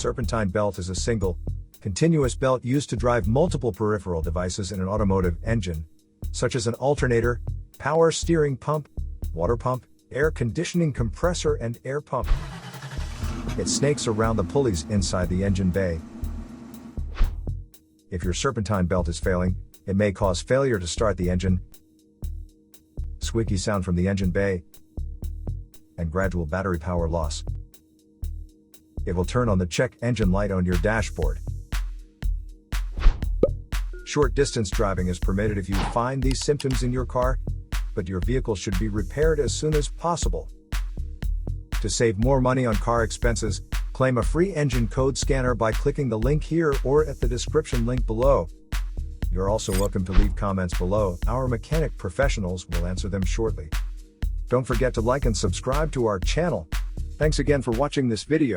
Serpentine belt is a single, continuous belt used to drive multiple peripheral devices in an automotive engine, such as an alternator, power steering pump, water pump, air conditioning compressor and air pump. It snakes around the pulleys inside the engine bay. If your serpentine belt is failing, it may cause failure to start the engine, squeaky sound from the engine bay, and gradual battery power loss. It will turn on the check engine light on your dashboard. Short distance driving is permitted if you find these symptoms in your car, but your vehicle should be repaired as soon as possible. To save more money on car expenses, claim a free engine code scanner by clicking the link here or at the description link below. You're also welcome to leave comments below. Our mechanic professionals will answer them shortly. Don't forget to like and subscribe to our channel. Thanks again for watching this video.